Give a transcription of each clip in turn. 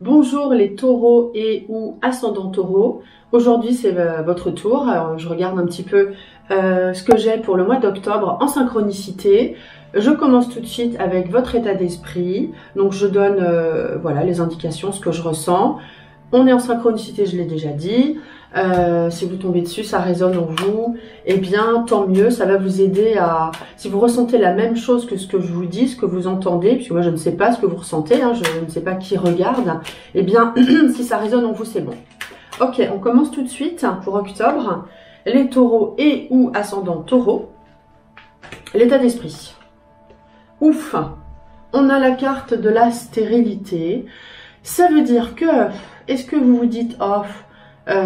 Bonjour les taureaux et ou ascendants taureaux. Aujourd'hui c'est votre tour. Alors, je regarde un petit peu ce que j'ai pour le mois d'octobre en synchronicité. Je commence tout de suite avec votre état d'esprit. Donc je donne voilà, les indications, ce que je ressens. On est en synchronicité, je l'ai déjà dit. Si vous tombez dessus, ça résonne en vous, eh bien tant mieux, ça va vous aider à... Si vous ressentez la même chose que ce que je vous dis, ce que vous entendez, puisque moi je ne sais pas ce que vous ressentez, hein, je ne sais pas qui regarde, eh bien si ça résonne en vous, c'est bon. Ok, on commence tout de suite pour octobre. Les taureaux et ou ascendants taureaux. L'état d'esprit. Ouf, on a la carte de la stérilité. Ça veut dire que, est-ce que vous vous dites, oh,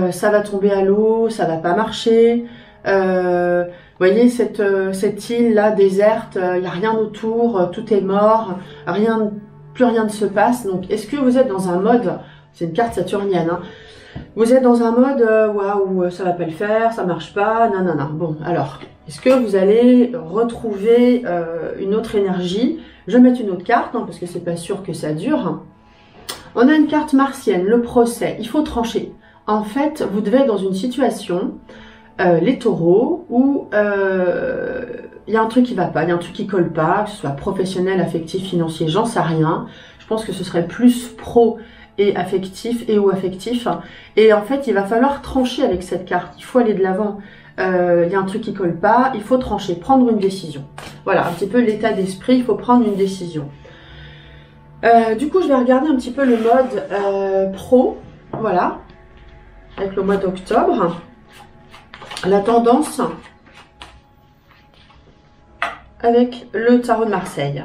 ça va tomber à l'eau, ça va pas marcher. Vous voyez cette île là déserte, il n'y a rien autour, tout est mort, plus rien ne se passe. Donc est-ce que vous êtes dans un mode, c'est une carte saturnienne, hein, vous êtes dans un mode waouh, ça va pas le faire, ça marche pas, non. Bon, alors est-ce que vous allez retrouver une autre énergie? Je vais mettre une autre carte, hein, parce que c'est pas sûr que ça dure. On a une carte martienne, le procès, il faut trancher. En fait, vous devez être dans une situation, les taureaux, où il y a un truc qui va pas, il y a un truc qui colle pas, que ce soit professionnel, affectif, financier, j'en sais rien. Je pense que ce serait plus pro et affectif et ou affectif. Et en fait, il va falloir trancher avec cette carte. Il faut aller de l'avant. Il y a un truc qui colle pas, il faut trancher, prendre une décision. Voilà, un petit peu l'état d'esprit, il faut prendre une décision. Du coup, je vais regarder un petit peu le mode pro, voilà. Avec le mois d'octobre, la tendance avec le tarot de Marseille.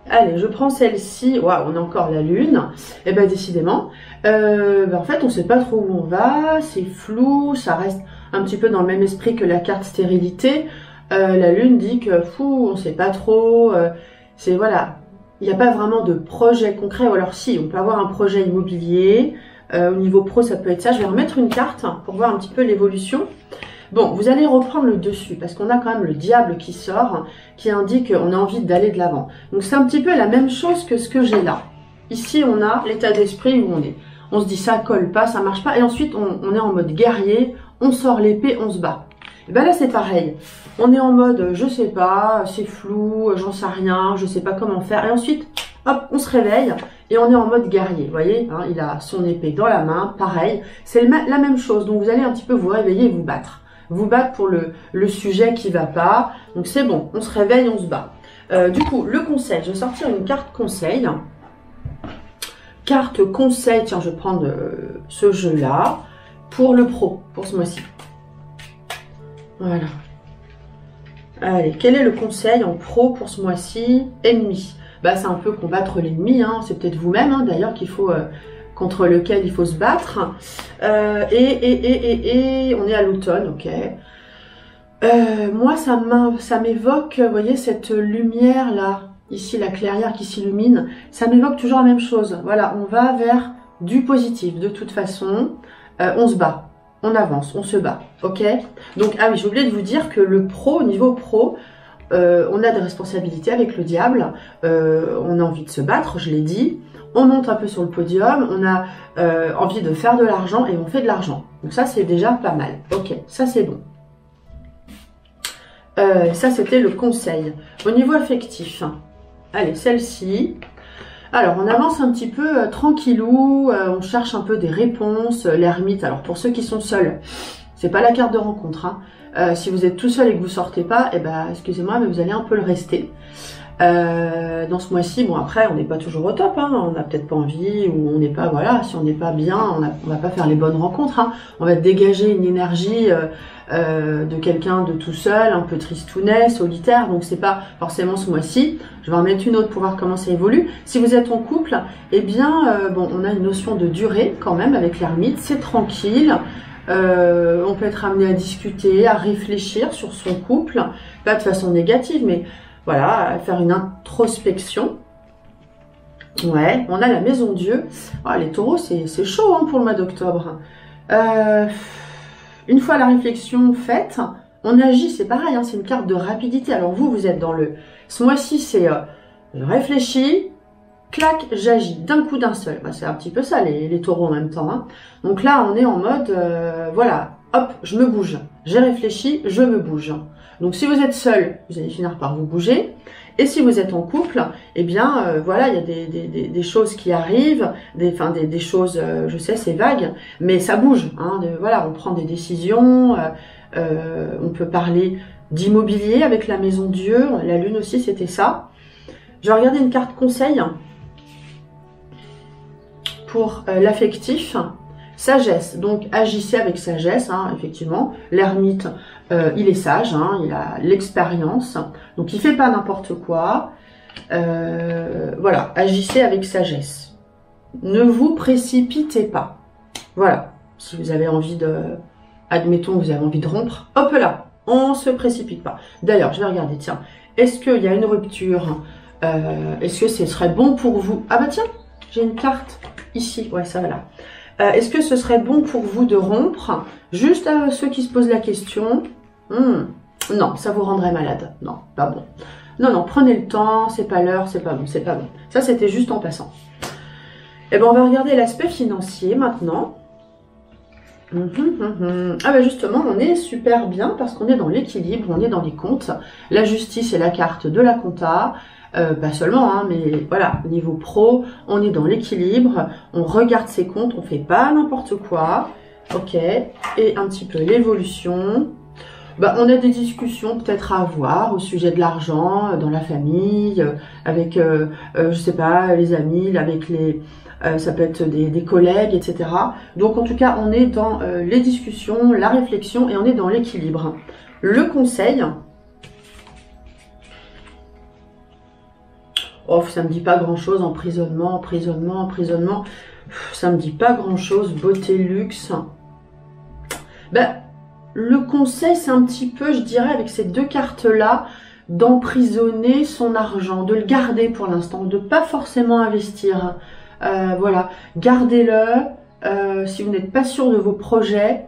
Allez, je prends celle-ci. Waouh, on a encore la lune. Et bien, décidément, en fait, on ne sait pas trop où on va. C'est flou, ça reste un petit peu dans le même esprit que la carte stérilité. La lune dit que, on ne sait pas trop. C'est, voilà, il n'y a pas vraiment de projet concret. Ou alors, si, on peut avoir un projet immobilier. Au niveau pro, ça peut être ça. Je vais remettre une carte pour voir un petit peu l'évolution. Bon, vous allez reprendre le dessus parce qu'on a quand même le diable qui sort, qui indique qu'on a envie d'aller de l'avant. Donc, c'est un petit peu la même chose que ce que j'ai là. Ici, on a l'état d'esprit où on est. On se dit ça colle pas, ça marche pas. Et ensuite, on est en mode guerrier. On sort l'épée, on se bat. Et ben là, c'est pareil. On est en mode, je sais pas, c'est flou, j'en sais rien, je sais pas comment faire. Et ensuite, hop, on se réveille et on est en mode guerrier. Vous voyez, hein, il a son épée dans la main, pareil. C'est la même chose. Donc, vous allez un petit peu vous réveiller et vous battre. Vous battre pour le sujet qui va pas. Donc, c'est bon. On se réveille, on se bat. Du coup, le conseil. Je vais sortir une carte conseil. Carte conseil. Tiens, je vais prendre ce jeu-là pour le pro, pour ce mois-ci. Voilà. Allez, quel est le conseil en pro pour ce mois-ci? Ennemi. Bah, c'est un peu combattre l'ennemi, hein. C'est peut-être vous-même, hein, d'ailleurs, qu'il faut contre lequel il faut se battre. Et on est à l'automne, ok. Moi, ça m'évoque, vous voyez, cette lumière-là, ici, la clairière qui s'illumine, ça m'évoque toujours la même chose. Voilà, on va vers du positif, de toute façon. On se bat. On avance, on se bat, ok. Donc, ah oui, j'ai oublié de vous dire que le pro, au niveau pro, on a des responsabilités avec le diable, on a envie de se battre, je l'ai dit, on monte un peu sur le podium, on a envie de faire de l'argent et on fait de l'argent. Donc ça, c'est déjà pas mal, ok, ça c'est bon. Ça, c'était le conseil. Au niveau affectif, allez, celle-ci... Alors, on avance un petit peu tranquillou, on cherche un peu des réponses, l'ermite. Alors, pour ceux qui sont seuls, c'est pas la carte de rencontre. Hein. Si vous êtes tout seul et que vous sortez pas, eh ben, excusez-moi, mais vous allez un peu le rester. Dans ce mois-ci, bon après, on n'est pas toujours au top, hein, on n'a peut-être pas envie, ou on n'est pas, voilà, si on n'est pas bien, on va pas faire les bonnes rencontres. Hein. On va dégager une énergie de quelqu'un de tout seul, un peu tristounet, solitaire, donc c'est pas forcément ce mois-ci. Je vais en mettre une autre pour voir comment ça évolue. Si vous êtes en couple, eh bien, bon, on a une notion de durée quand même avec l'ermite, c'est tranquille. On peut être amené à discuter, à réfléchir sur son couple, pas de façon négative, mais voilà, à faire une introspection. Ouais, on a la maison Dieu. Oh, les taureaux, c'est chaud hein, pour le mois d'octobre. Une fois la réflexion faite, on agit, c'est pareil, hein, c'est une carte de rapidité. Alors vous êtes dans le... Ce mois-ci, c'est réfléchi, clac, j'agis d'un coup d'un seul. Bah, c'est un petit peu ça les taureaux en même temps. Hein. Donc là, on est en mode, voilà, hop, je me bouge. J'ai réfléchi, je me bouge. Donc si vous êtes seul, vous allez finir par vous bouger. Et si vous êtes en couple, eh bien, voilà, il y a des choses qui arrivent, des choses, je sais, c'est vague, mais ça bouge. Hein, voilà, on prend des décisions, on peut parler d'immobilier avec la maison Dieu, la lune aussi, c'était ça. Je vais regarder une carte conseil pour l'affectif. Sagesse, donc agissez avec sagesse, hein, effectivement. L'ermite, il est sage, hein, il a l'expérience, donc il fait pas n'importe quoi. Voilà, agissez avec sagesse. Ne vous précipitez pas. Voilà, si vous avez envie de, admettons, vous avez envie de rompre, hop là, on se précipite pas. D'ailleurs, je vais regarder, tiens, est-ce qu'il y a une rupture? Est-ce que ce serait bon pour vous? Ah bah tiens, j'ai une carte ici, ouais, ça va là. Est-ce que ce serait bon pour vous de rompre? Juste à ceux qui se posent la question. Non, ça vous rendrait malade. Non, pas bon. Non, non, prenez le temps, c'est pas l'heure, c'est pas bon, c'est pas bon. Ça, c'était juste en passant. Et ben, on va regarder l'aspect financier maintenant. Ah ben justement, on est super bien parce qu'on est dans l'équilibre, on est dans les comptes. La justice est la carte de la compta. Pas seulement, hein, mais voilà, niveau pro, on est dans l'équilibre, on regarde ses comptes, on fait pas n'importe quoi, ok, et un petit peu l'évolution. Bah, on a des discussions peut-être à avoir au sujet de l'argent dans la famille, avec, je sais pas, les amis, avec les, ça peut être des collègues, etc. Donc en tout cas, on est dans les discussions, la réflexion, et on est dans l'équilibre. Le conseil. Oh, ça me dit pas grand-chose, emprisonnement, ça me dit pas grand-chose, beauté, luxe. Ben, le conseil, c'est un petit peu, je dirais, avec ces deux cartes-là, d'emprisonner son argent, de le garder pour l'instant, de pas forcément investir. Voilà, gardez-le, si vous n'êtes pas sûr de vos projets,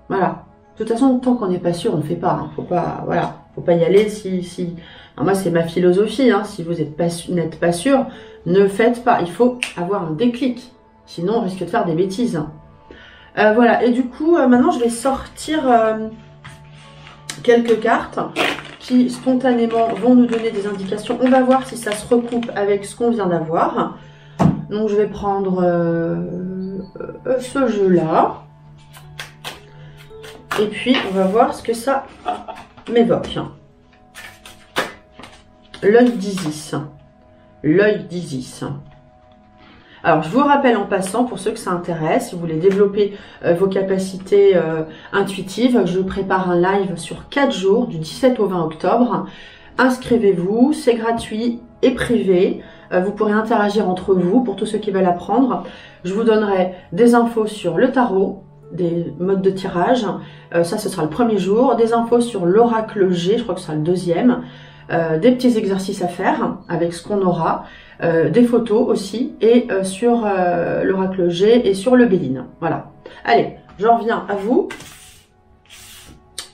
voilà. De toute façon, tant qu'on n'est pas sûr, on ne fait pas, hein. Faut pas, voilà, faut pas y aller si... Alors moi, c'est ma philosophie, hein. Si vous n'êtes pas sûr, ne faites pas. Il faut avoir un déclic. Sinon, on risque de faire des bêtises. Voilà. Et du coup, maintenant, je vais sortir quelques cartes qui, spontanément, vont nous donner des indications. On va voir si ça se recoupe avec ce qu'on vient d'avoir. Donc, je vais prendre ce jeu-là. Et puis, on va voir ce que ça m'évoque. L'œil d'Isis. L'œil d'Isis. Alors, je vous rappelle en passant, pour ceux que ça intéresse, si vous voulez développer vos capacités intuitives, je prépare un live sur 4 jours, du 17 au 20 octobre. Inscrivez-vous, c'est gratuit et privé. Vous pourrez interagir entre vous pour tous ceux qui veulent apprendre. Je vous donnerai des infos sur le tarot, des modes de tirage. Ça, ce sera le premier jour. Des infos sur l'oracle G, je crois que ce sera le deuxième. Des petits exercices à faire avec ce qu'on aura, des photos aussi, et sur l'oracle G et sur le Béline. Voilà. Allez, j'en reviens à vous.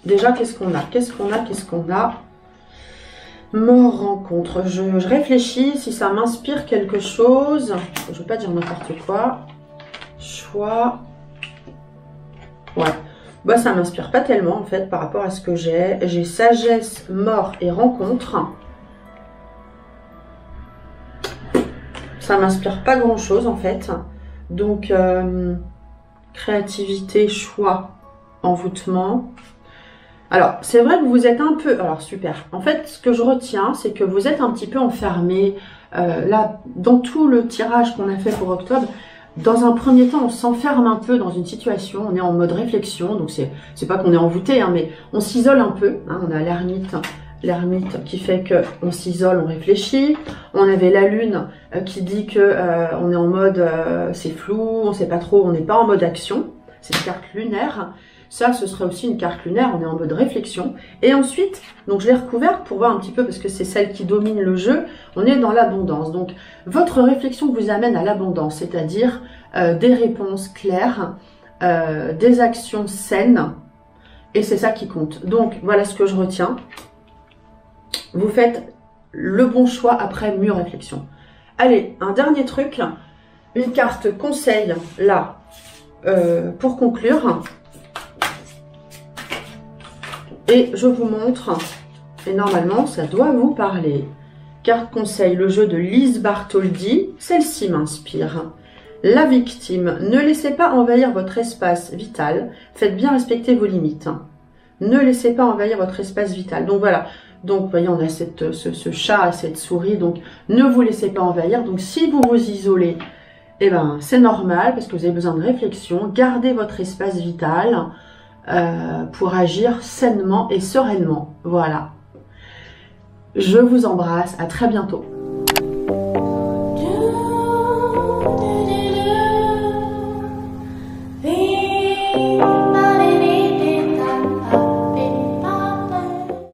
Déjà, qu'est-ce qu'on a? Qu'est-ce qu'on a? Mort, rencontre. Je réfléchis si ça m'inspire quelque chose. Je ne veux pas dire n'importe quoi. Choix. Ouais. Bah, ça m'inspire pas tellement en fait par rapport à ce que j'ai. J'ai sagesse, mort et rencontre. Ça m'inspire pas grand chose en fait. Donc créativité, choix, envoûtement. Alors c'est vrai que vous êtes un peu... Alors super. En fait ce que je retiens c'est que vous êtes un petit peu enfermé. Là dans tout le tirage qu'on a fait pour octobre. Dans un premier temps, on s'enferme un peu dans une situation, on est en mode réflexion, donc c'est pas qu'on est envoûté, hein, mais on s'isole un peu. Hein, on a l'ermite qui fait que on s'isole, on réfléchit. On avait la lune qui dit que on est en mode c'est flou, on sait pas trop, on n'est pas en mode action. C'est une carte lunaire. Ça, ce serait aussi une carte lunaire, on est en mode réflexion. Et ensuite, donc je l'ai recouverte pour voir un petit peu, parce que c'est celle qui domine le jeu, on est dans l'abondance. Donc, votre réflexion vous amène à l'abondance, c'est-à-dire des réponses claires, des actions saines, et c'est ça qui compte. Donc, voilà ce que je retiens. Vous faites le bon choix après mûre réflexion. Allez, un dernier truc, une carte conseil là pour conclure. Et je vous montre, et normalement ça doit vous parler. Carte conseil, le jeu de Lise Bartholdi, celle-ci m'inspire. La victime, ne laissez pas envahir votre espace vital, faites bien respecter vos limites. Ne laissez pas envahir votre espace vital. Donc voilà, donc vous voyez on a ce chat, cette souris, donc ne vous laissez pas envahir. Donc si vous vous isolez, eh ben, c'est normal parce que vous avez besoin de réflexion, gardez votre espace vital pour agir sainement et sereinement. Voilà. Je vous embrasse, à très bientôt.